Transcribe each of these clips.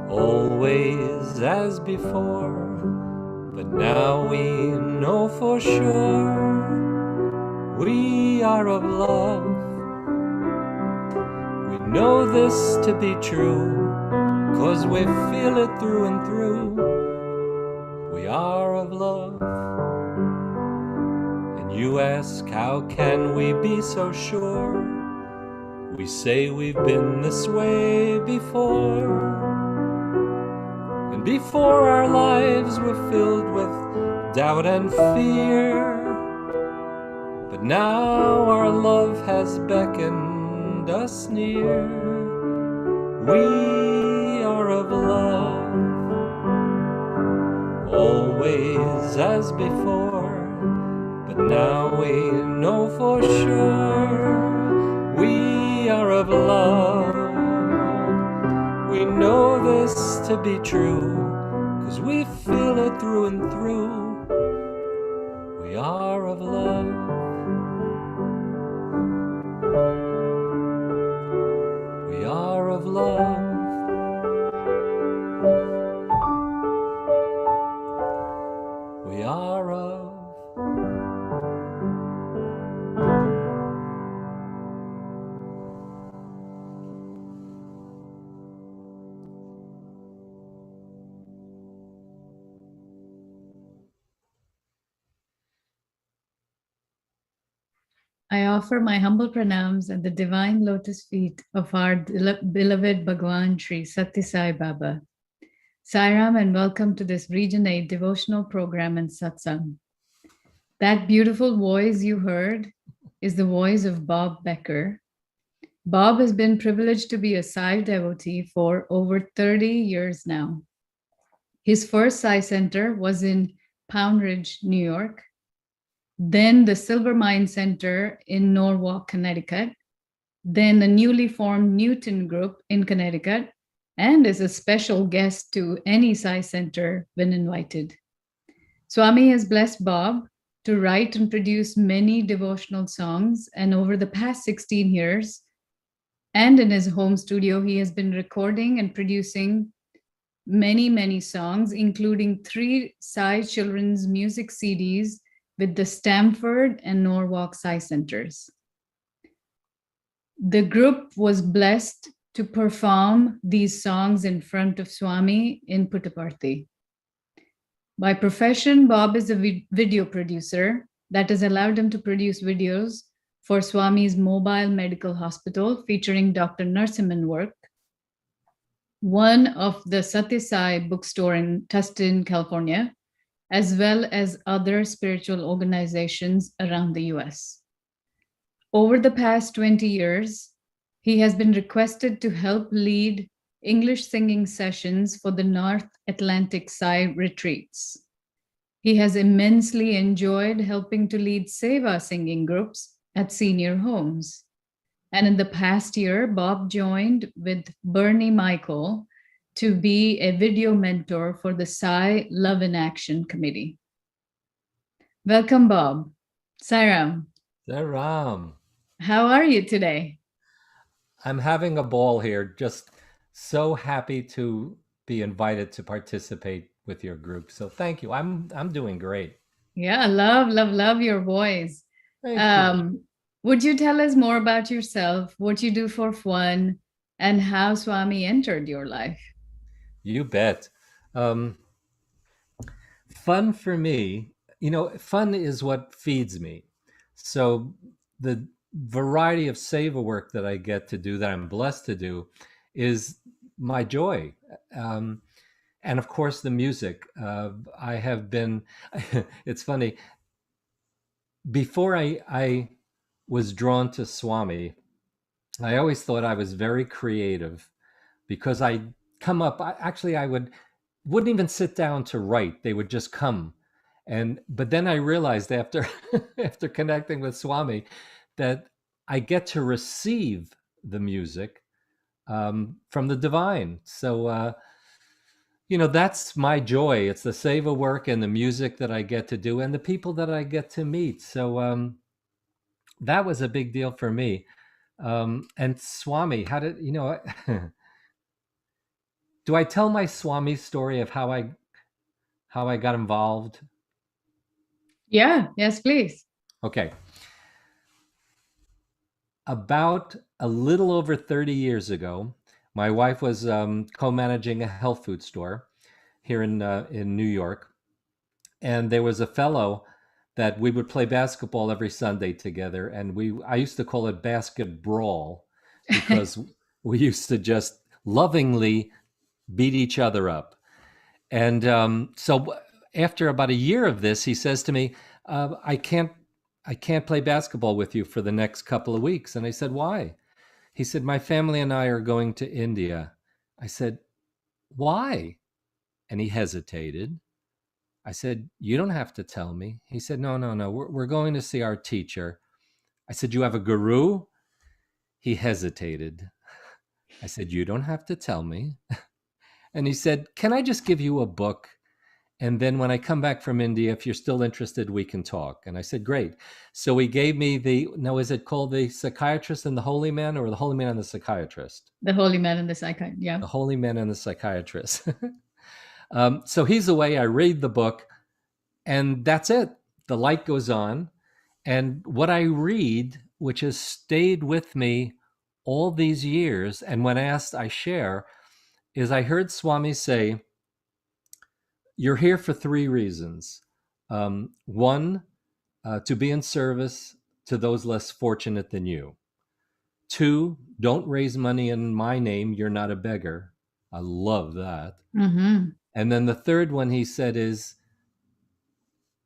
always as before, but now we know for sure we are of love. We know this to be true, 'cause we feel it through and through. We are of love. And you ask, how can we be so sure? We say we've been this way before. And before our lives were filled with doubt and fear, but now our love has beckoned us near. We are of love, always as before, but now we know for sure we are of love. We know this to be true, 'cause we feel it through and through. We are of love. We are of love. We are of. I offer my humble pranams at the divine lotus feet of our beloved Bhagwan Sri Sathya Sai Baba. Sairam, and welcome to this Region 8 devotional program and satsang. That beautiful voice you heard is the voice of Bob Becker. Bob has been privileged to be a Sai devotee for over 30 years now. His first Sai center was in Pound Ridge, New York, then the Silvermine Center in Norwalk, Connecticut, then the newly formed Newtown Group in Connecticut, and is a special guest to any Sai center when invited. Swami has blessed Bob to write and produce many devotional songs, and over the past 16 years, and in his home studio, he has been recording and producing many songs, including 3 Sai children's music CDs with the Stamford and Norwalk Sai Centers. The group was blessed to perform these songs in front of Swami in Puttaparthi. By profession, Bob is a video producer that has allowed him to produce videos for Swami's mobile medical hospital featuring Dr. Narasimhan work, one of the Sathya Sai bookstore in Tustin, California, as well as other spiritual organizations around the US. Over the past 20 years, he has been requested to help lead English singing sessions for the North Atlantic Sai retreats. He has immensely enjoyed helping to lead Seva singing groups at senior homes. And in the past year, Bob joined with Bernie Michael to be a video mentor for the Sai Love in Action Committee. Welcome, Bob. Sairam. Sairam. How are you today? I'm having a ball here. Just so happy to be invited to participate with your group. So thank you. I'm doing great. Yeah, love your voice. Thank you. Would you tell us more about yourself, what you do for fun, and how Swami entered your life? You bet. Fun for me, fun is what feeds me. So the variety of seva work that I get to do, that I'm blessed to do, is my joy. And of course, the music. I have been, it's funny, before I was drawn to Swami, I always thought I was very creative because I come up, I wouldn't even sit down to write. They would just come. But then I realized after after connecting with Swami that I get to receive the music from the divine. So that's my joy. It's the seva work and the music that I get to do and the people that I get to meet. So that was a big deal for me. And Swami, how did do I tell my Swami story of how I got involved? Yeah, yes, please. Okay. About a little over 30 years ago, my wife was co-managing a health food store here in New York, and there was a fellow that we would play basketball every Sunday together, and I used to call it basket brawl because we used to just lovingly beat each other up. And so after about a year of this, he says to me, I can't play basketball with you for the next couple of weeks. And I said, why? He said, my family and I are going to India. I said, why? And he hesitated. I said, you don't have to tell me. He said, no, no, no. We're going to see our teacher. I said, you have a guru? He hesitated. I said, you don't have to tell me. And he said, can I just give you a book? And then when I come back from India, if you're still interested, we can talk. And I said, great. So he gave me is it called The Psychiatrist and the Holy Man, or The Holy Man and the Psychiatrist? The Holy Man and the Psychiatrist, yeah. The Holy Man and the Psychiatrist. So he's away. I read the book, and that's it. The light goes on. And what I read, which has stayed with me all these years, and when asked, I share, is I heard Swami say, you're here for three reasons. One, to be in service to those less fortunate than you. Two, don't raise money in my name. You're not a beggar. I love that. Mm-hmm. And then the third one he said is,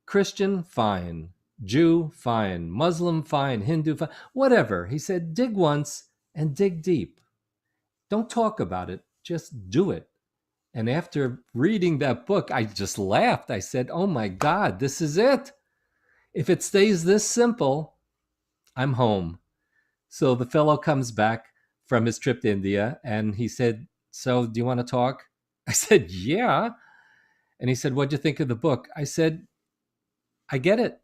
Christian, fine. Jew, fine. Muslim, fine. Hindu, fine. Whatever. He said, dig once and dig deep. Don't talk about it. Just do it. And after reading that book, I just laughed. I said, oh my God, this is it. If it stays this simple, I'm home. So the fellow comes back from his trip to India and he said, so do you want to talk? I said, yeah. And he said, what'd you think of the book? I said, I get it.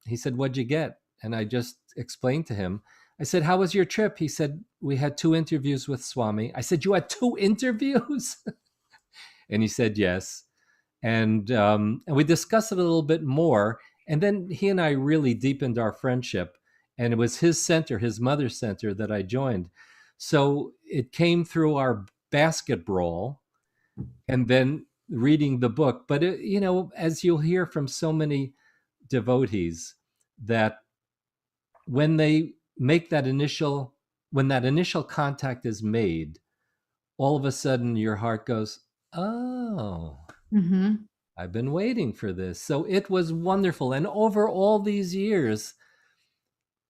He said, what'd you get? And I just explained to him. I said, how was your trip? He said, we had 2 interviews with Swami. I said, you had 2 interviews? And he said, yes. And we discussed it a little bit more. And then he and I really deepened our friendship. And it was his center, his mother's center, that I joined. So it came through our basket brawl and then reading the book. But, as you'll hear from so many devotees, that when they make when that initial contact is made, all of a sudden your heart goes, oh, Mm-hmm. I've been waiting for this. So it was wonderful. And over all these years,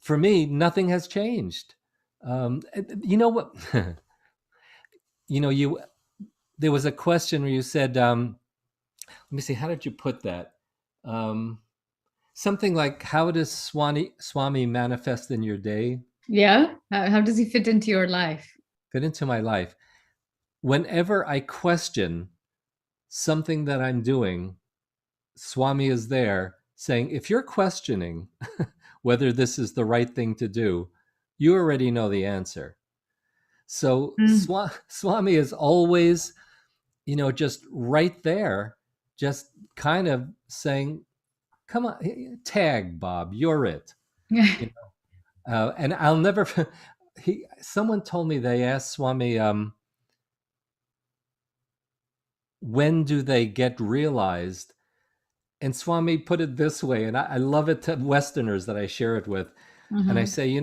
for me, nothing has changed. You know what? There was a question where you said, let me see, how did you put that? Something like, how does Swami manifest in your day? Yeah. How does he fit into your life? Fit into my life. Whenever I question something that I'm doing, Swami is there saying, if you're questioning whether this is the right thing to do, you already know the answer. So Swami is always, just right there, just kind of saying, come on, tag, Bob, you're it. And I'll never, someone told me, they asked Swami, when do they get realized? And Swami put it this way, and I love it to Westerners that I share it with. Mm-hmm. And I say,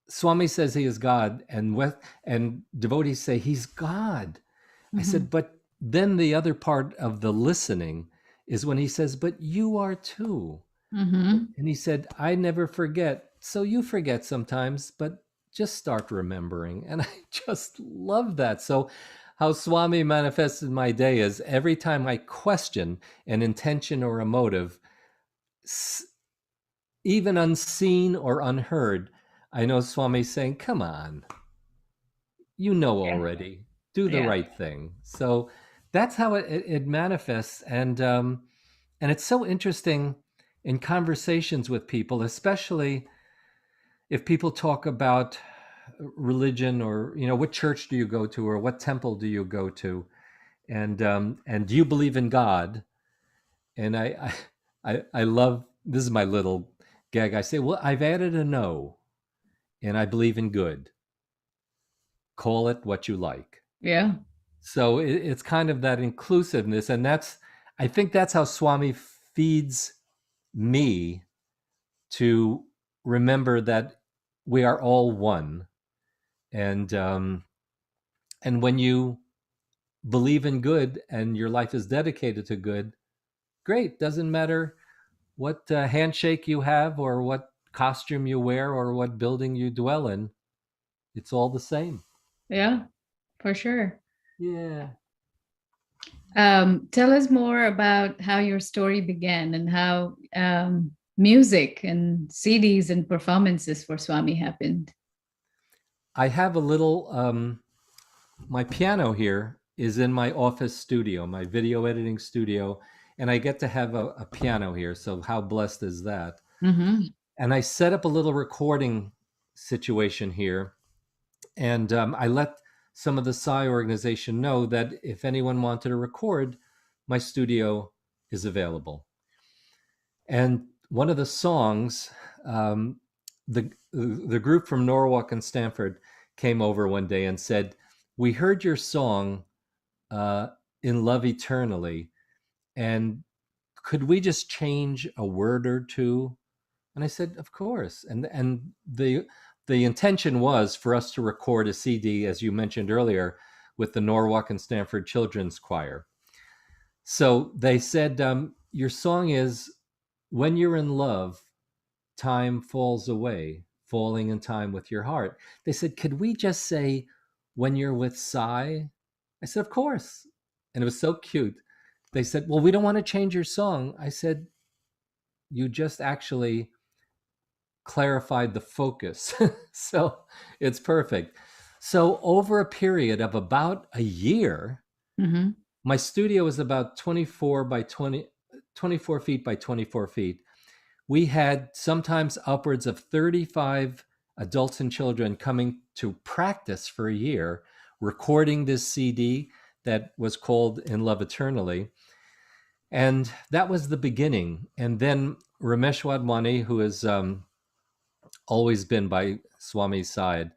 Swami says he is God, and devotees say he's God. Mm-hmm. I said, but then the other part of the listening is when he says, but you are too. Mm-hmm. And he said, I never forget. So you forget sometimes, but just start remembering. And I just love that. So how Swami manifests in my day is every time I question an intention or a motive, even unseen or unheard, I know Swami saying, come on, you know already, do the right thing. So that's how it manifests. And it's so interesting in conversations with people, especially if people talk about religion, or what church do you go to, or what temple do you go to, and do you believe in God? And I love, this is my little gag. I say, well, I've added a no, and I believe in good. Call it what you like. Yeah. So it's kind of that inclusiveness, and I think that's how Swami feeds me, to remember that we are all one, and when you believe in good and your life is dedicated to good, great. Doesn't matter what handshake you have, or what costume you wear, or what building you dwell in. It's all the same. Yeah, for sure. Yeah. Tell us more about how your story began, and how music and CDs and performances for Swami happened. I have a little, my piano here is in my office studio, my video editing studio, and I get to have a piano here. So how blessed is that? Mm-hmm. And I set up a little recording situation here, and I let some of the Sai organization know that if anyone wanted to record, my studio is available. And one of the songs, the group from Norwalk and Stanford came over one day and said, "We heard your song, In Love Eternally, and could we just change a word or two?" And I said, "Of course." And the intention was for us to record a CD, as you mentioned earlier, with the Norwalk and Stanford Children's Choir. So they said, "Your song is, when you're in love, time falls away, falling in time with your heart." They said, "Could we just say, when you're with Sai?" I said, "Of course." And it was so cute. They said, "Well, we don't want to change your song." I said, "You just actually clarified the focus." So it's perfect. So over a period of about a year, Mm-hmm. my studio is about 24 feet by 24 feet. We had sometimes upwards of 35 adults and children coming to practice for a year, recording this CD that was called In Love Eternally. And that was the beginning. And then Ramesh Wadhwani, who has always been by Swami's side,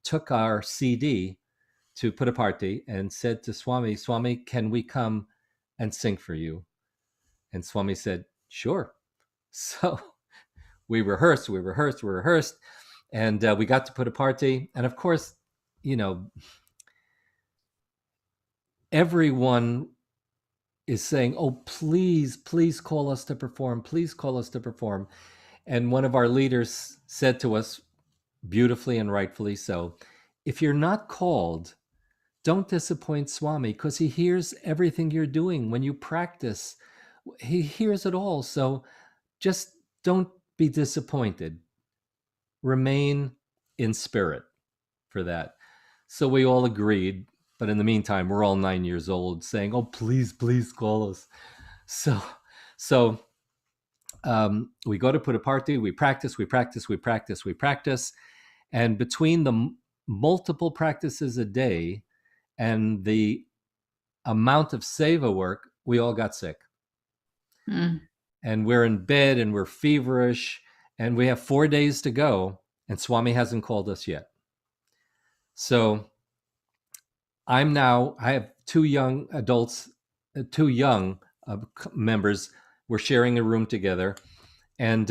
took our CD to Puttaparthi and said to Swami, "Swami, can we come and sing for you?" And Swami said, "Sure." So we rehearsed, and we got to Puttaparthi. And of course, everyone is saying, "Oh, please, please call us to perform. Please call us to perform." And one of our leaders said to us, beautifully and rightfully so, "If you're not called, don't disappoint Swami, because he hears everything you're doing when you practice. He hears it all. So just don't be disappointed. Remain in spirit for that." So we all agreed. But in the meantime, we're all 9 years old saying, "Oh, please, please call us." So we go to Puttaparthi, we practice. And between the multiple practices a day and the amount of seva work, we all got sick. Mm. And we're in bed and we're feverish, and we have 4 days to go, and Swami hasn't called us yet. So I have two young adults, two young members. We're sharing a room together, and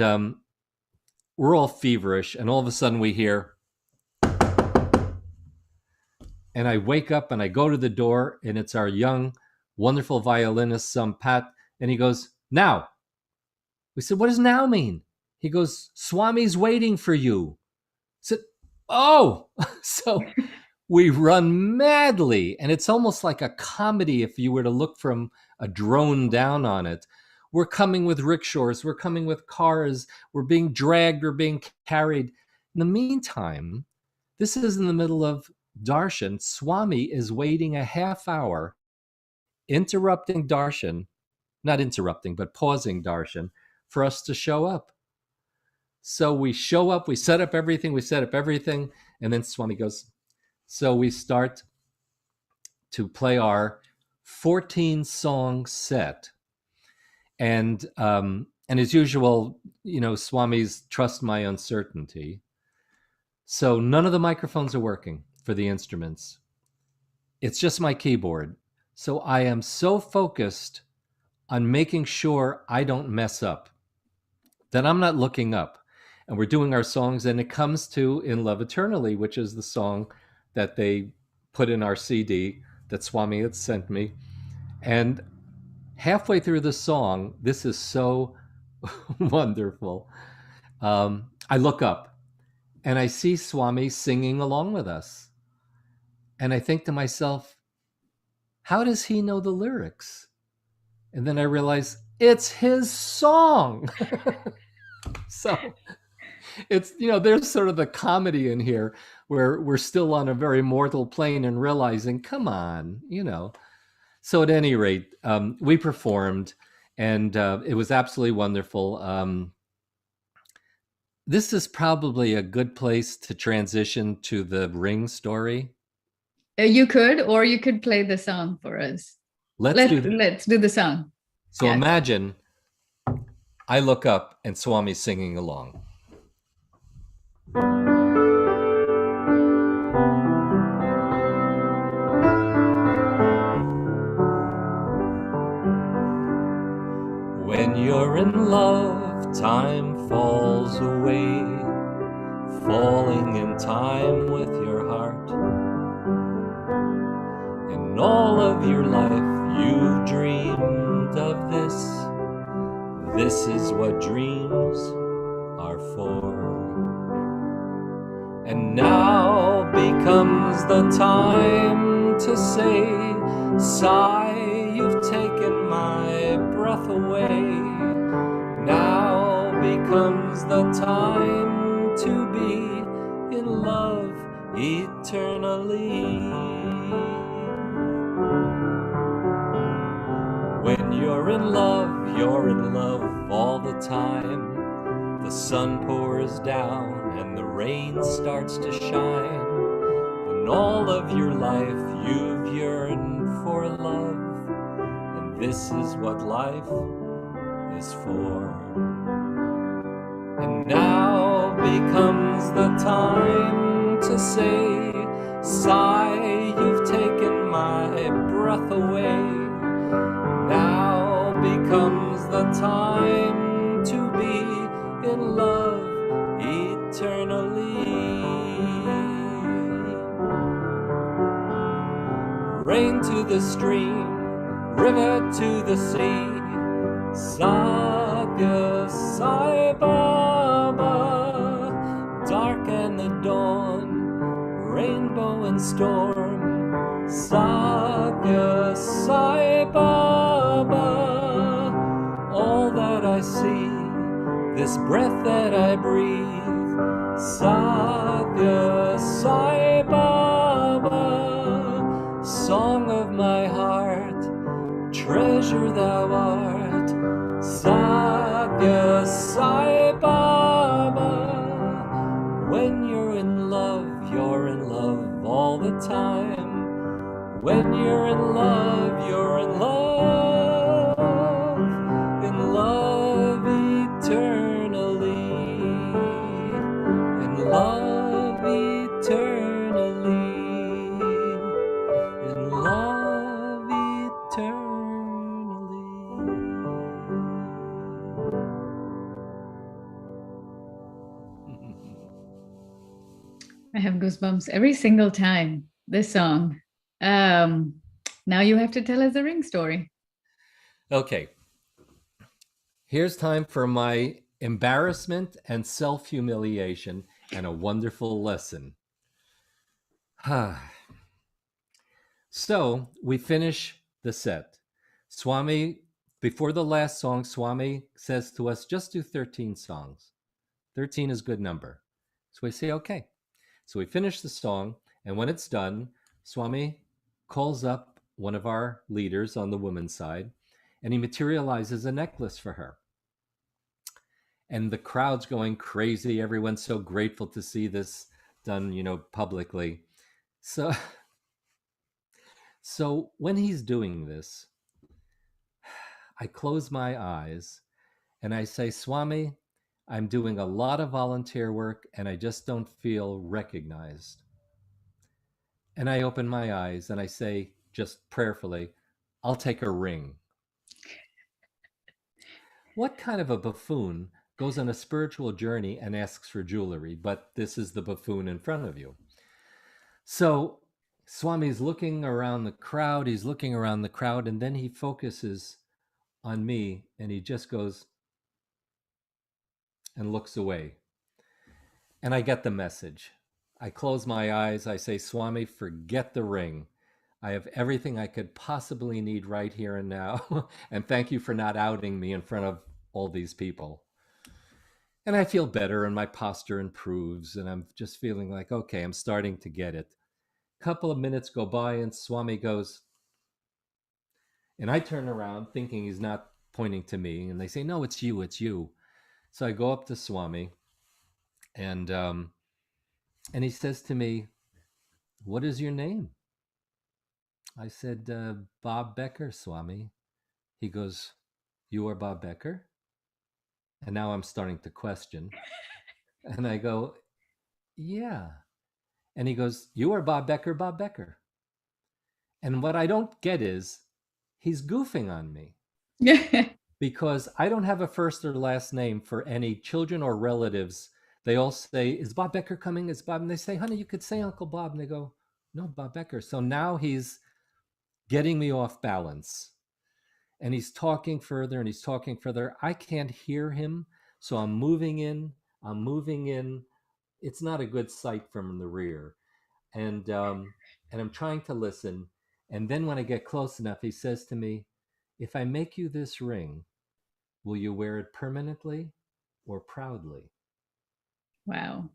we're all feverish, and all of a sudden we hear, and I wake up and I go to the door, and it's our young, wonderful violinist, son Pat, and he goes, "Now." We said, "What does now mean?" He goes, "Swami's waiting for you." I said, "Oh." So we run madly, and it's almost like a comedy if you were to look from a drone down on it. We're coming with rickshaws, we're coming with cars, we're being dragged, we're being carried. In the meantime, this is in the middle of darshan. Swami is waiting a half hour, interrupting darshan, not interrupting, but pausing darshan for us to show up. So we show up, we set up everything, and then Swami goes, so we start to play our 14-song set. And as usual, Swami's trust my uncertainty. So none of the microphones are working for the instruments. It's just my keyboard. So I am so focused on making sure I don't mess up that I'm not looking up. And we're doing our songs, and it comes to In Love Eternally, which is the song that they put in our CD that Swami had sent me. And halfway through the song, this is so wonderful. I look up and I see Swami singing along with us. And I think to myself, how does he know the lyrics? And then I realize it's his song. So it's, there's sort of the comedy in here where we're still on a very mortal plane and realizing, come on. So at any rate, we performed, and it was absolutely wonderful. This is probably a good place to transition to the ring story. You could, or you could play the song for us. Let's do the song. So yes. Imagine I look up and Swami's singing along. When you're in love, time falls away, falling in time with your heart. And all of your life you've dreamed of this. This is what dreams are for. And now becomes the time to say, Sai, you've taken my breath away. Now becomes the time to be in love eternally. When you're in love all the time. The sun pours down and the rain starts to shine. And all of your life you've yearned for love. And this is what life is for. And now becomes the time to say, Sai, you've taken my breath away. Now becomes the time to be in love eternally. Rain to the stream, river to the sea. Sathya Sai Baba. Dark and the dawn, rainbow and storm. Sathya Sai Baba. All that I see, this breath that I breathe, Sathya Sai Baba, song of my heart, treasure thou art, Sathya Sai Baba. When you're in love all the time. When you're in love, you're in love eternally. In love eternally. In love eternally. I have goosebumps every single time. This song. Now you have to tell us the ring story. Okay. Here's time for my embarrassment and self-humiliation and a wonderful lesson. So we finish the set. Swami, before the last song, Swami says to us, just do 13 songs. 13 is a good number. So we say, okay. So we finish the song, and when it's done, Swami calls up one of our leaders on the women's side, and he materializes a necklace for her. and the crowd's going crazy. Everyone's so grateful to see this done, publicly. So, so when he's doing this, I close my eyes and I say, Swami, I'm doing a lot of volunteer work and I just don't feel recognized. And I open my eyes and I say, just prayerfully, I'll take a ring. What kind of a buffoon goes on a spiritual journey and asks for jewelry, but this is the buffoon in front of you? So Swami's looking around the crowd, and then he focuses on me and he just goes and looks away. And I get the message. I close my eyes. I say, Swami, forget the ring. I have everything I could possibly need right here and now. And thank you for not outing me in front of all these people. And I feel better and my posture improves. And I'm just feeling like, okay, I'm starting to get it. A couple of minutes go by and Swami goes, and I turn around thinking he's not pointing to me. And they say, no, it's you, it's you. So I go up to Swami and he says to me, what is your name? I said, Bob Becker, Swami. He goes, you are Bob Becker? And now I'm starting to question. And I go, yeah. And he goes, you are Bob Becker, Bob Becker. And what I don't get is he's goofing on me because I don't have a first or last name for any children or relatives. They all say, is Bob Becker coming? Is Bob? And they say, honey, you could say Uncle Bob. And they go, no, Bob Becker. So now he's getting me off balance. And he's talking further and he's talking further. I can't hear him. So I'm moving in. It's not a good sight from the rear. And I'm trying to listen. And then when I get close enough, he says to me, if I make you this ring, will you wear it permanently or proudly? Wow.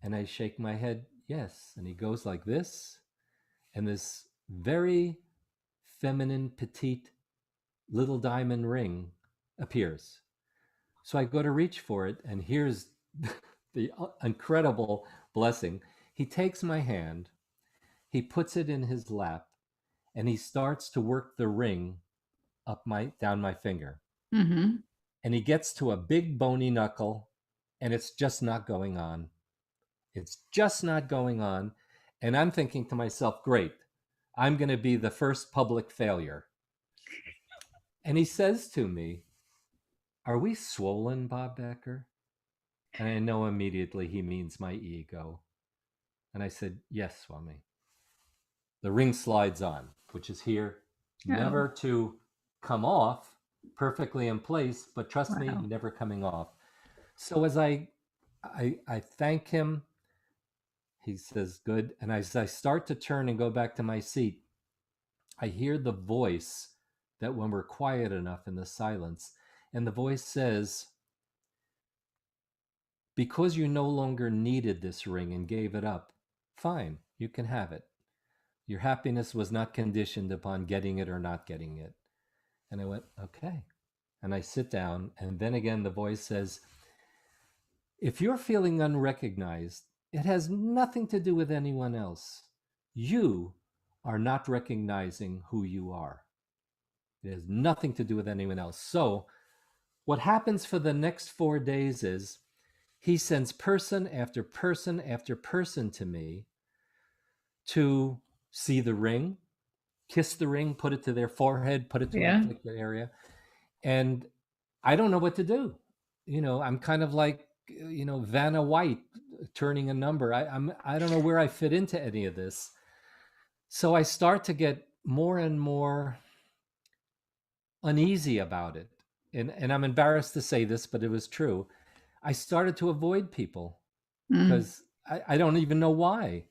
And I shake my head, yes. And he goes like this. And this very feminine, petite little diamond ring appears. So I go to reach for it, and here's the incredible blessing. He takes my hand, he puts it in his lap, and he starts to work the ring down my finger. Mm-hmm. And he gets to a big bony knuckle, and it's just not going on. It's just not going on. And I'm thinking to myself, great, I'm going to be the first public failure. And he says to me, are we swollen, Bob Becker? And I know immediately he means my ego. And I said, yes, Swami. The ring slides on, which is here, never to come off, perfectly in place, but trust me, never coming off. So as I thank him, he says, good. And as I start to turn and go back to my seat, I hear the voice that when we're quiet enough in the silence, and the voice says, because you no longer needed this ring and gave it up, fine, you can have it. Your happiness was not conditioned upon getting it or not getting it. And I went, okay. And I sit down, and then again the voice says, if you're feeling unrecognized, it has nothing to do with anyone else. You are not recognizing who you are. It has nothing to do with anyone else. So what happens for the next 4 days is he sends person after person after person to me to see the ring, kiss the ring, put it to their forehead, put it to an afflicted area. And I don't know what to do. I'm kind of like, Vanna White turning a number. I don't know where I fit into any of this. So I start to get more and more uneasy about it. And I'm embarrassed to say this, but it was true. I started to avoid people because I don't even know why.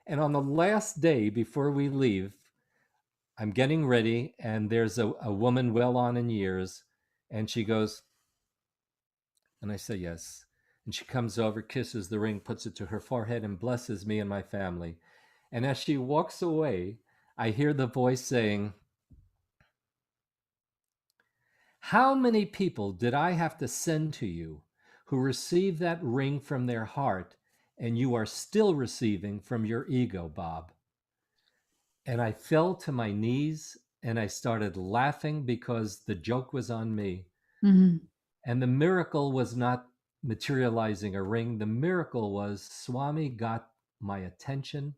And on the last day before we leave, I'm getting ready, and there's a woman well on in years, and she goes, and I say yes. And she comes over, kisses the ring, puts it to her forehead, and blesses me and my family. And as she walks away, I hear the voice saying, how many people did I have to send to you who receive that ring from their heart, and you are still receiving from your ego, Bob. And I fell to my knees and I started laughing because the joke was on me. Mm-hmm. And the miracle was not materializing a ring. The miracle was Swami got my attention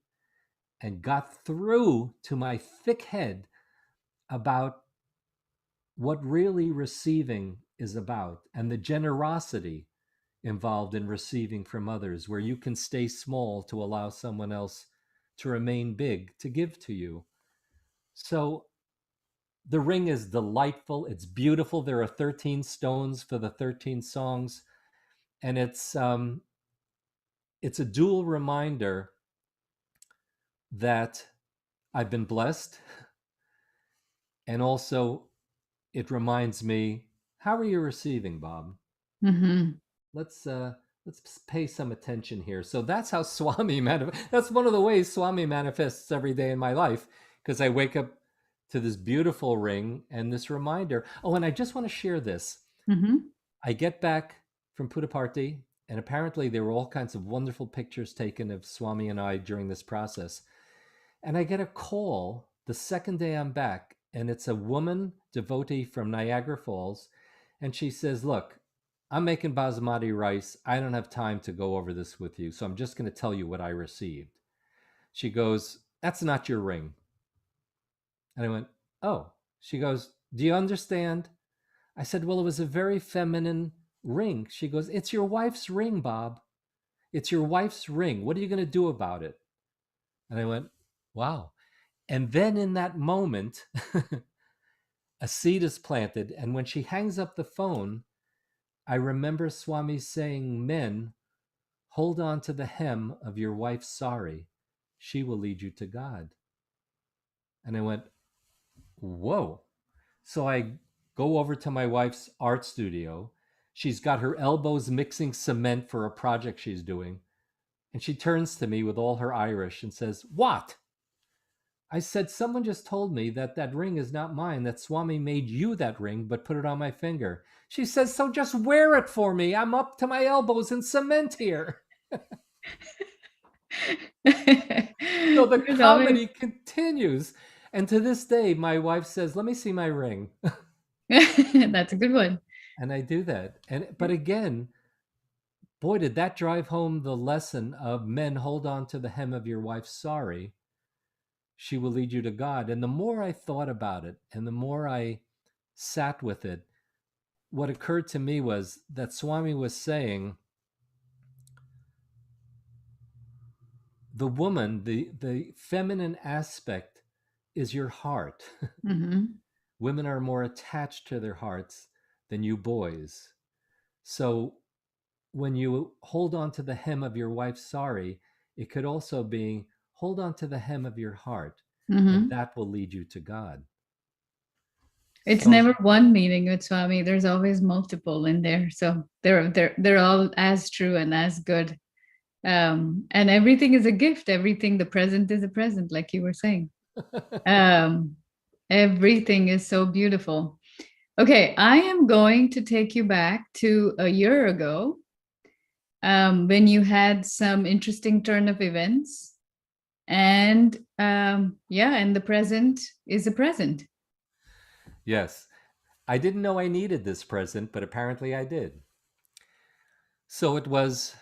and got through to my thick head about what really receiving is about and the generosity involved in receiving from others, where you can stay small to allow someone else to remain big, to give to you. So the ring is delightful. It's beautiful. There are 13 stones for the 13 songs. And it's a dual reminder that I've been blessed. And also it reminds me, how are you receiving, Bob? Mm-hmm. Let's pay some attention here. So that's how Swami manifests. That's one of the ways Swami manifests every day in my life, because I wake up to this beautiful ring and this reminder. Oh, and I just want to share this. Mm-hmm. I get back from Puttaparthi, and apparently there were all kinds of wonderful pictures taken of Swami and I during this process. And I get a call the second day I'm back, and it's a woman devotee from Niagara Falls. And she says, look, I'm making basmati rice. I don't have time to go over this with you, so I'm just going to tell you what I received. She goes, that's not your ring. And I went, oh. She goes, do you understand? I said, well, it was a very feminine ring. She goes, it's your wife's ring, Bob. It's your wife's ring. What are you going to do about it? And I went, wow. And then in that moment, a seed is planted. And when she hangs up the phone, I remember Swami saying, men, hold on to the hem of your wife's sari. She will lead you to God. And I went, whoa. So I go over to my wife's art studio. She's got her elbows mixing cement for a project she's doing. And she turns to me with all her Irish and says, what? I said, someone just told me that that ring is not mine, that Swami made you that ring, but put it on my finger. She says, so just wear it for me. I'm up to my elbows in cement here. So the There's always comedy continues. And to this day, my wife says, let me see my ring. that's a good one. And I do that. But again, boy, did that drive home the lesson of men, hold on to the hem of your wife's sari. She will lead you to God. And the more I thought about it and the more I sat with it, what occurred to me was that Swami was saying, the woman, the feminine aspect is your heart. Mm-hmm. Women are more attached to their hearts than you boys. So when you hold on to the hem of your wife's sari, it could also be hold on to the hem of your heart, and Mm-hmm. that will lead you to God. It's So never one meaning with Swami. There's always multiple in there. So they're all as true and as good. And everything is a gift. Everything, the present is a present, like you were saying. Um, everything is so beautiful. Okay, I am going to take you back to a year ago, when you had some interesting turn of events. And and the present is a present. yes, I didn't know I needed this present, but apparently I did. So it was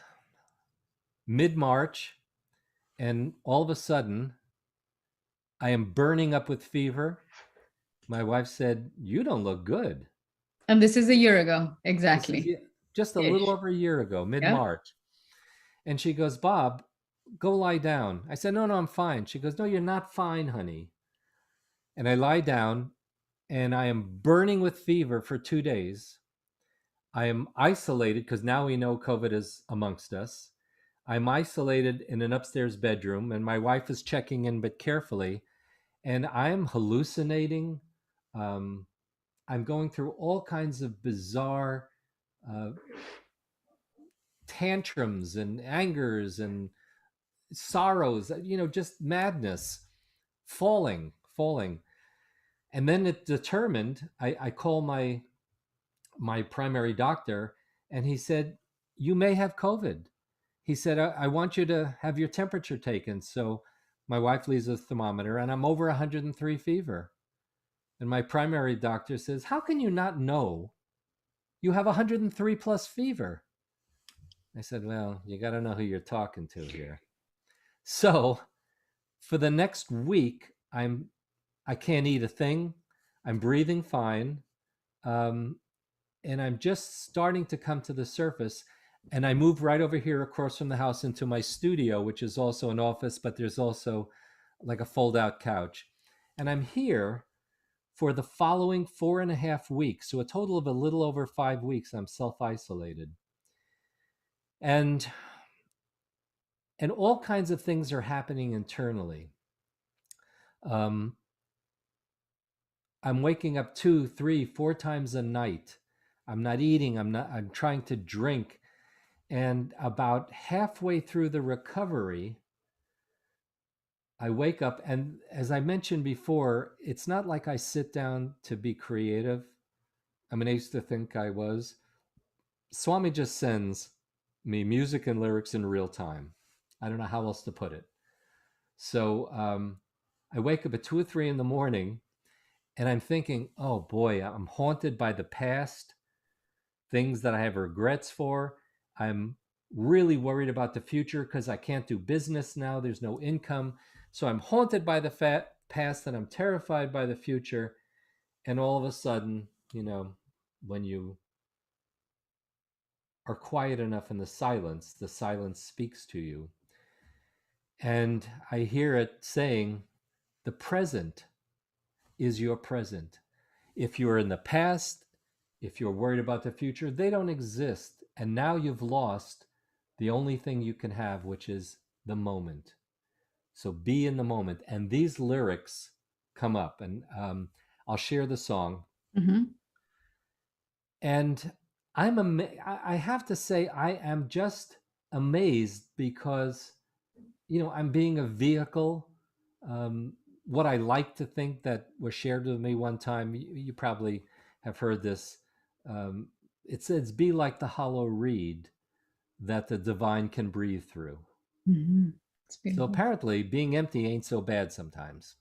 mid-March, and all of a sudden, I am burning up with fever. My wife said, you don't look good. And this is a year ago, This is exactly. just a little Ish. over a year ago, Yeah. mid-March. And she goes, Bob, go lie down. I said, no, I'm fine. She goes, no, you're not fine, honey. And I lie down and I am burning with fever for 2 days. I am isolated because now we know COVID is amongst us. I'm isolated in an upstairs bedroom and my wife is checking in, but carefully. And I'm hallucinating. I'm going through all kinds of bizarre uh, tantrums and angers and sorrows, just madness, falling. And then it determined, I call my primary doctor, and he said, you may have COVID. He said, I want you to have your temperature taken. So my wife leaves a thermometer and I'm over 103 fever. And my primary doctor says, how can you not know you have 103 plus fever? I said, well, you got to know who you're talking to here. So for the next week, I can't eat a thing. I'm breathing fine. And I'm just starting to come to the surface. And I moved right over here across from the house into my studio, which is also an office, but there's also like a fold-out couch. And I'm here for the following 4.5 weeks. So a total of a little over 5 weeks, I'm self-isolated. And all kinds of things are happening internally. I'm waking up 2, 3, 4 times a night. I'm not eating. I'm trying to drink. And about halfway through the recovery, I wake up, and as I mentioned before, it's not like I sit down to be creative. I mean, I used to think I was. Swami just sends me music and lyrics in real time. I don't know how else to put it. So I wake up at 2 or 3 in the morning, and I'm thinking, oh boy, I'm haunted by the past, things that I have regrets for. I'm really worried about the future because I can't do business now. There's no income. So I'm haunted by the past and I'm terrified by the future. And all of a sudden, when you are quiet enough in the silence speaks to you. And I hear it saying, the present is your present. If you're in the past, if you're worried about the future, they don't exist. And now you've lost the only thing you can have, which is the moment. So be in the moment. And these lyrics come up, and I'll share the song. Mm-hmm. And I have to say, I am just amazed because, I'm being a vehicle. What I like to think that was shared with me one time, you probably have heard this. It says, be like the hollow reed that the divine can breathe through. Mm-hmm. So apparently being empty ain't so bad sometimes.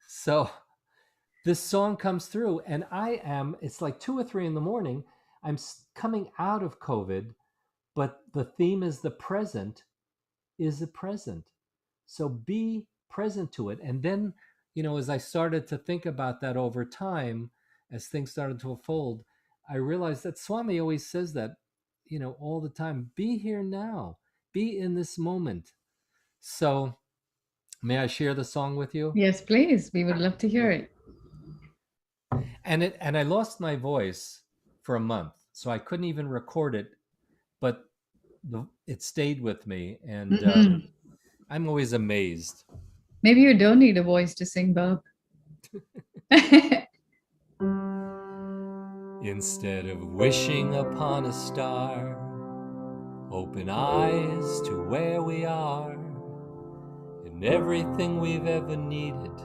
So this song comes through, and it's like 2 or 3 in the morning. I'm coming out of COVID, but the theme is the present is the present. So be present to it. And then, as I started to think about that over time, as things started to unfold, I realized that Swami always says that, all the time, be here now, be in this moment. So may I share the song with you? Yes, please. We would love to hear it. And I lost my voice for a month, so I couldn't even record it, but it stayed with me, and I'm always amazed. Maybe you don't need a voice to sing, Bob. Instead of wishing upon a star, open eyes to where we are, and everything we've ever needed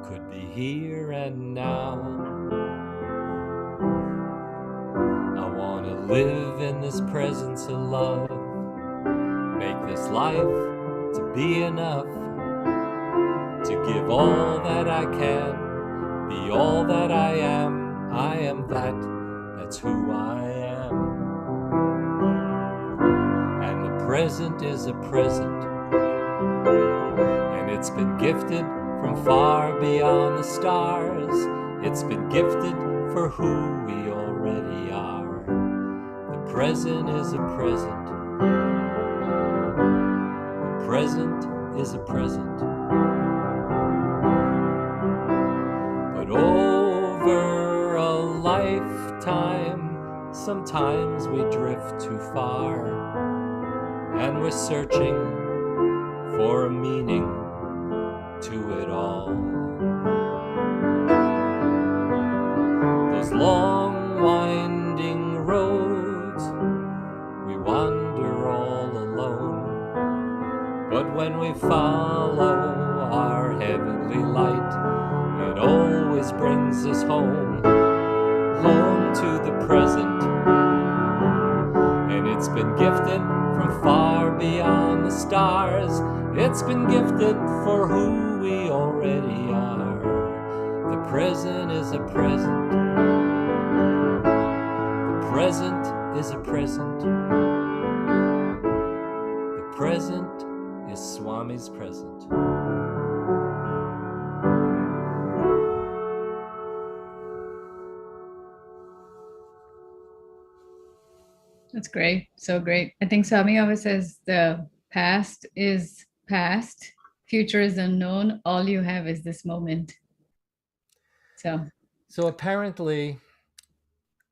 could be here and now. I want to live in this presence of love, make this life to be enough, to give all that I can, be all that I am. I am that's who I am. And the present is a present, and it's been gifted from far beyond the stars. It's been gifted for who we already are. The present is a present. The present is a present. But over a lifetime, sometimes we drift too far, and we're searching for a meaning to it all. Those long winding roads, we wander all alone, but when we follow our heavenly light, it always brings us home to the present. And been gifted from far beyond the stars. It's been gifted for who we already are. The present is a present. The present is a present. The present is Swami's present. That's great. So great. I think Swami always says the past is past, future is unknown. All you have is this moment. So apparently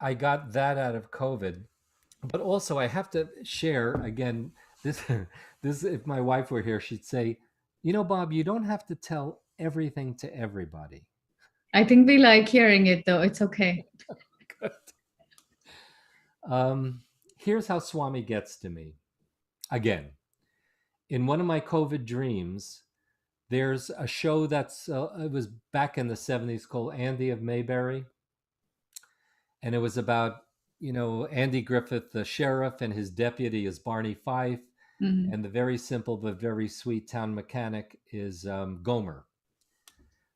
I got that out of COVID, but also I have to share again this. This, if my wife were here, she'd say, "You know, Bob, you don't have to tell everything to everybody." I think we like hearing it, though. It's okay. Good. Here's how Swami gets to me. Again, in one of my COVID dreams, there's a show that's it was back in the 70s called Andy of Mayberry, and it was about, you know, Andy Griffith, the sheriff, and his deputy is Barney Fife, and the very simple but very sweet town mechanic is Gomer.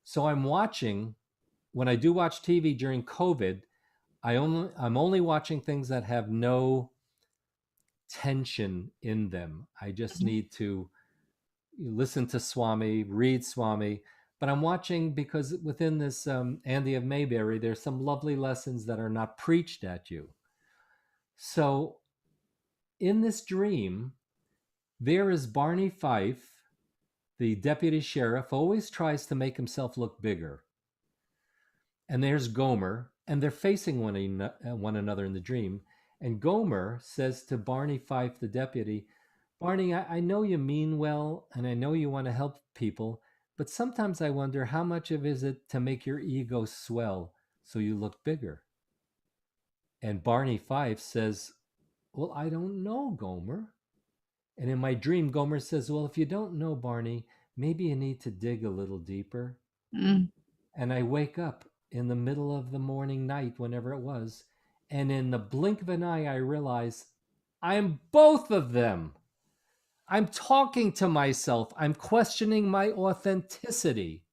So I'm watching. When I do watch TV during COVID, I'm only watching things that have no tension in them. I just need to listen to Swami, read Swami. But I'm watching because within this Andy of Mayberry, there's some lovely lessons that are not preached at you. So in this dream, there is Barney Fife, the deputy sheriff, always tries to make himself look bigger. And there's Gomer, and they're facing one another in the dream. And Gomer says to Barney Fife, the deputy, "Barney, I know you mean well, and I know you want to help people, but sometimes I wonder how much of it is it to make your ego swell so you look bigger?" And Barney Fife says, "Well, I don't know, Gomer." And in my dream, Gomer says, "Well, if you don't know, Barney, maybe you need to dig a little deeper." And I wake up in the middle of the morning, night, whenever it was, and in the blink of an eye, I realize I'm both of them. I'm talking to myself. I'm questioning my authenticity.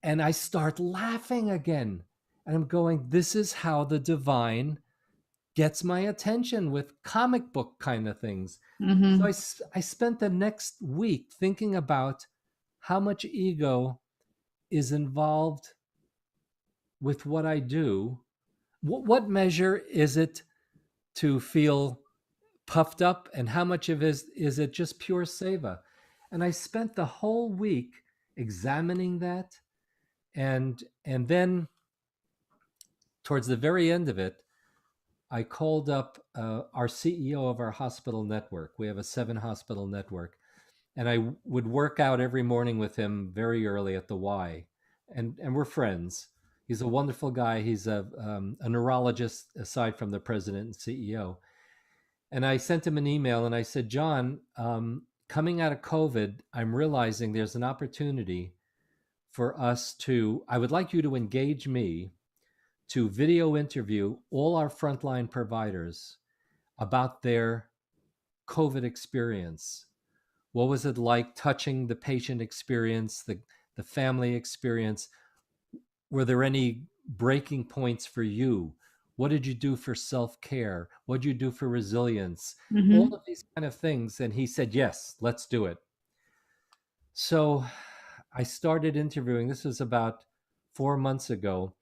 And I start laughing again. And I'm going, this is how the divine gets my attention with comic book kind of things. So I spent the next week thinking about how much ego is involved with what I do. What measure is it to feel puffed up, and how much of it is it just pure seva? And I spent the whole week examining that, and then towards the very end of it, I called up our CEO of our hospital network. We have a 7-hospital network, and I would work out every morning with him very early at the Y, and we're friends. He's a wonderful guy. He's a neurologist aside from the president and CEO. And I sent him an email and I said, "John, coming out of COVID, I'm realizing there's an opportunity for us to, I would like you to engage me to video interview all our frontline providers about their COVID experience. What was it like touching the patient experience, the family experience? Were there any breaking points for you? What did you do for self-care? What did you do for resilience? All of these kind of things." And he said, "Yes, let's do it." So I started interviewing. This was about 4 months ago,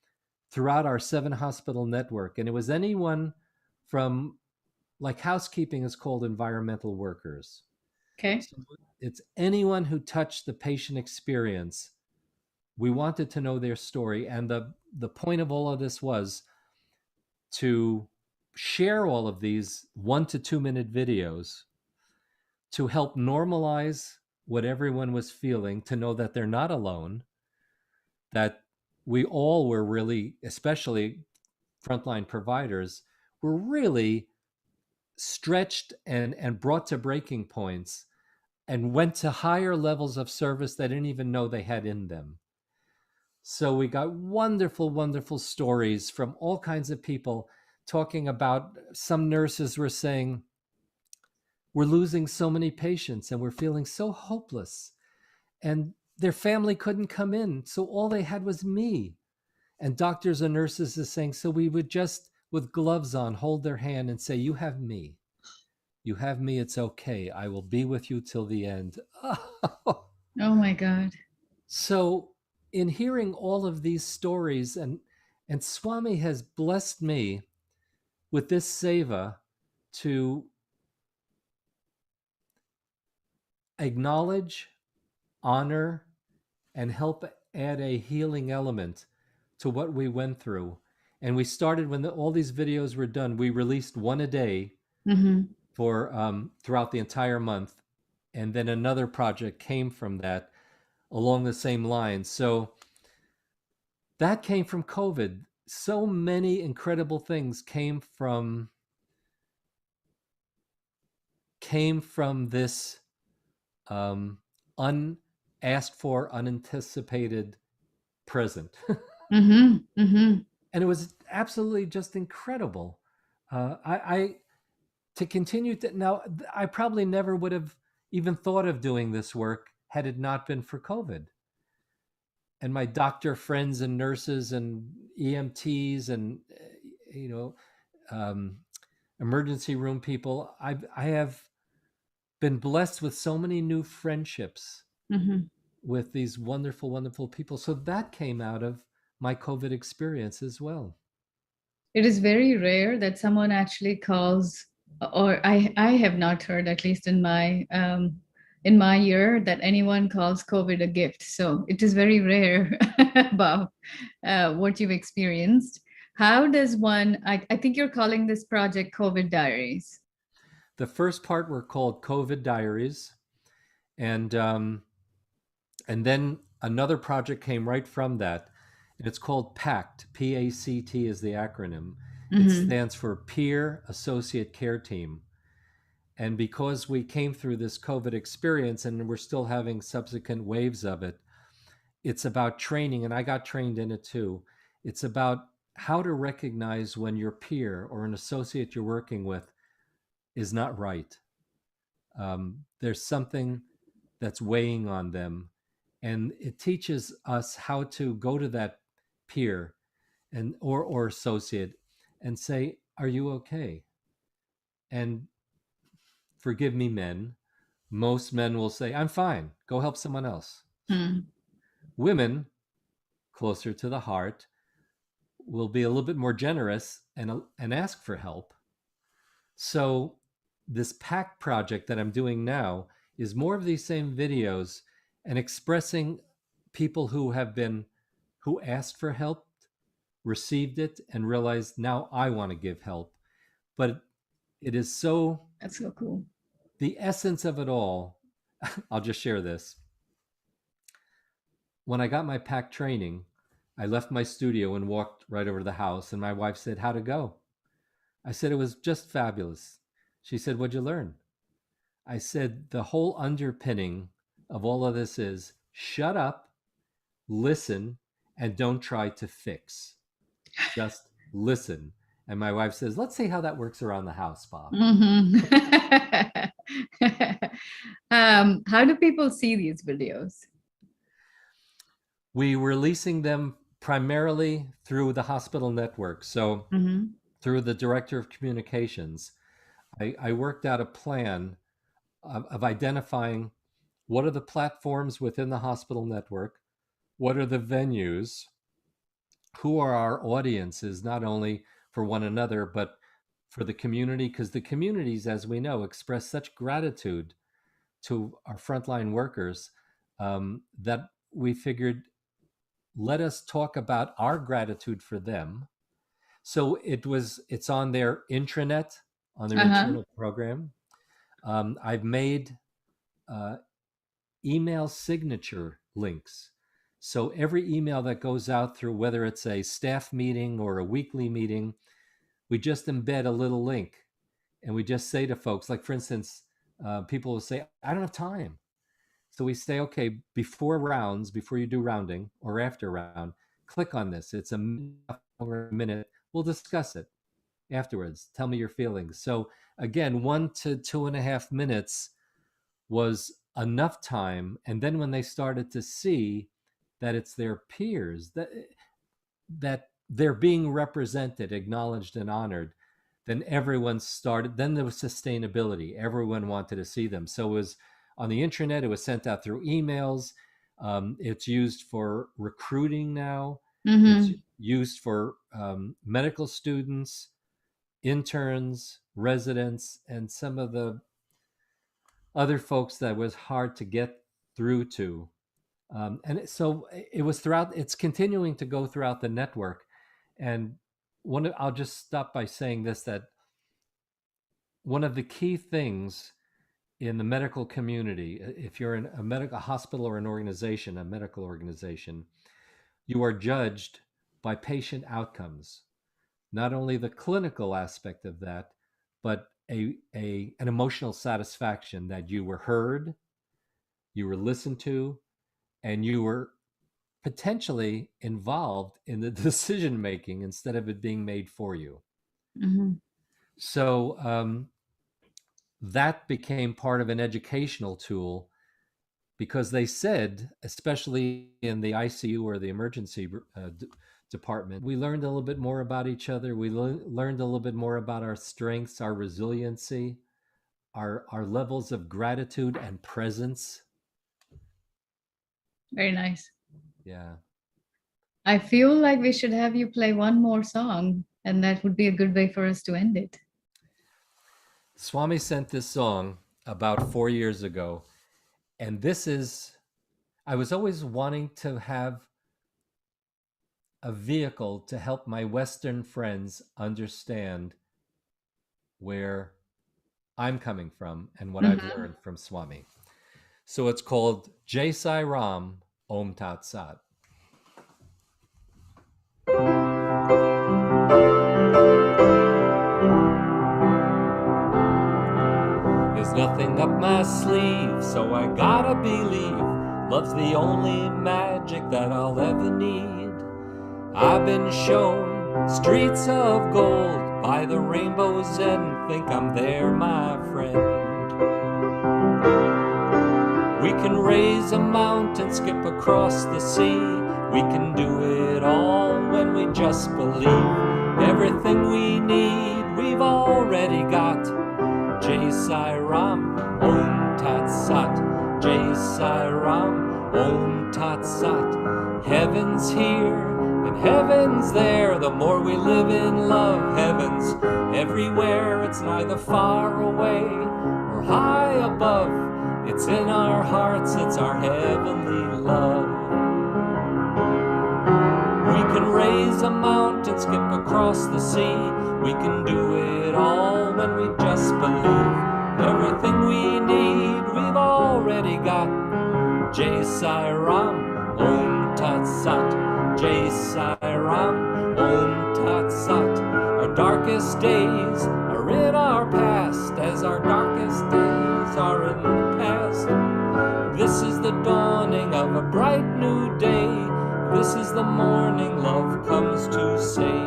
throughout our 7-hospital network. And it was anyone from, like, housekeeping is called environmental workers. Okay. So it's anyone who touched the patient experience. We wanted to know their story. And the point of all of this was to share all of these 1 to 2 minute videos to help normalize what everyone was feeling, to know that they're not alone, that we all were really, especially frontline providers, were really stretched and brought to breaking points and went to higher levels of service they didn't even know they had in them. So we got wonderful, wonderful stories from all kinds of people talking about some nurses were saying, we're losing so many patients and we're feeling so hopeless. And their family couldn't come in. So all they had was me. And doctors and nurses are saying, so we would just, with gloves on, hold their hand and say, you have me. You have me. It's okay. I will be with you till the end. Oh my God. So in hearing all of these stories, and Swami has blessed me with this seva to acknowledge, honor, and help add a healing element to what we went through. And we started when all these videos were done, we released one a day for throughout the entire month. And then another project came from that along the same lines. So that came from COVID. So many incredible things came from this unasked for, unanticipated present. And it was absolutely just incredible. I to continue to now, I probably never would have even thought of doing this work had it not been for COVID. And my doctor friends and nurses and EMTs and emergency room people, I have been blessed with so many new friendships with these wonderful, wonderful people. So that came out of my COVID experience as well. It is very rare that someone actually calls, or I have not heard, at least in my year, that anyone calls COVID a gift. So it is very rare, Bob, what you've experienced. How does one, I think you're calling this project COVID Diaries. The first part were called COVID Diaries. And then another project came right from that. And it's called PACT. P-A-C-T is the acronym. It stands for Peer Associate Care Team. And because we came through this COVID experience and we're still having subsequent waves of it, it's about training, and I got trained in it too. It's about how to recognize when your peer or an associate you're working with is not right. There's something that's weighing on them. And it teaches us how to go to that peer and or associate and say, are you okay? And forgive me, men, most men will say, I'm fine, go help someone else. Women, closer to the heart, will be a little bit more generous and ask for help. So this PACT project that I'm doing now is more of these same videos and expressing people who asked for help, received it, and realized now I want to give help. But it is so, that's so cool. The essence of it all, I'll just share this. When I got my PACT training, I left my studio and walked right over to the house, and my wife said, how'd it go? I said, it was just fabulous. She said, what'd you learn? I said, the whole underpinning of all of this is shut up, listen, and don't try to fix. Just listen. And my wife says, let's see how that works around the house, Bob. How do people see these videos? We were releasing them primarily through the hospital network. So through the director of communications, I worked out a plan of identifying what are the platforms within the hospital network, what are the venues, who are our audiences, not only for one another, but for the community, because the communities, as we know, express such gratitude to our frontline workers that we figured, let us talk about our gratitude for them. So it's on their intranet, on their internal program. I've made email signature links. So every email that goes out through, whether it's a staff meeting or a weekly meeting, we just embed a little link. And we just say to folks, like for instance, people will say, I don't have time. So we say, okay, before you do rounding or after round, click on this. It's a minute, we'll discuss it. afterwards. Tell me your feelings. So again, 1 to 2.5 minutes was enough time. And then when they started to see that it's their peers, that they're being represented, acknowledged, and honored, then everyone started. Then there was sustainability. Everyone wanted to see them. So it was on the intranet. It was sent out through emails. It's used for recruiting now. It's used for medical students, interns, residents, and some of the other folks that was hard to get through to. And so it was throughout, it's continuing to go throughout the network. And I'll just stop by saying this, that one of the key things in the medical community, if you're in a hospital or a medical organization, you are judged by patient outcomes, not only the clinical aspect of that, but an emotional satisfaction that you were heard, you were listened to, and you were potentially involved in the decision making instead of it being made for you. So that became part of an educational tool, because they said, especially in the ICU or the emergency department, we learned a little bit more about each other. We learned a little bit more about our strengths, our resiliency, our levels of gratitude and presence. Very nice. Yeah. I feel like we should have you play one more song, and that would be a good way for us to end it. Swami sent this song about 4 years ago. And I was always wanting to have a vehicle to help my Western friends understand where I'm coming from and what I've learned from Swami. So it's called Jai Sai Ram, Om Tat Sat. There's nothing up my sleeve, so I gotta believe love's the only magic that I'll ever need. I've been shown streets of gold by the rainbow's end, think I'm there, my friend. We can raise a mountain, skip across the sea. We can do it all when we just believe. Everything we need, we've already got. Jai Sai Ram, Om Tat Sat. Jai Sai Ram, Om Tat Sat. Heaven's here and heaven's there. The more we live in love, heaven's everywhere. It's neither far away or high above. It's in our hearts, it's our heavenly love. We can raise a mountain, skip across the sea. We can do it all when we just believe. Everything we need, we've already got. Jai Sai Ram, Om Tat Sat. Jai Sai Ram, Om Tat Sat. Our darkest days are in our past, as our darkest days are in the past. This is the dawning of a bright new day. This is the morning love comes to say.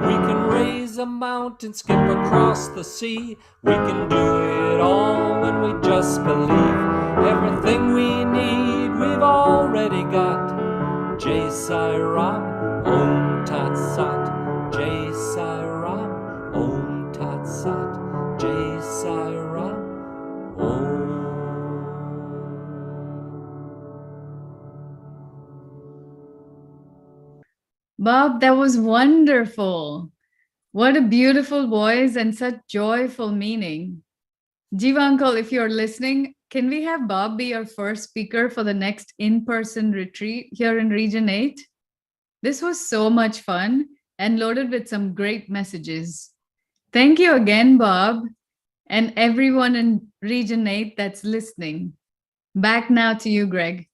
We can raise a mountain, skip across the sea. We can do it all when we just believe. Everything we need, we've already got. Jai Sai Ram, Om Tat Sat. Jai Sai Ram, Om Tat Sat. Jai Sai Ram, Om. Bob, that was wonderful. What a beautiful voice and such joyful meaning. Jiva Uncle, if you're listening, can we have Bob be our first speaker for the next in-person retreat here in Region 8? This was so much fun and loaded with some great messages. Thank you again, Bob, and everyone in Region 8 that's listening. Back now to you, Greg.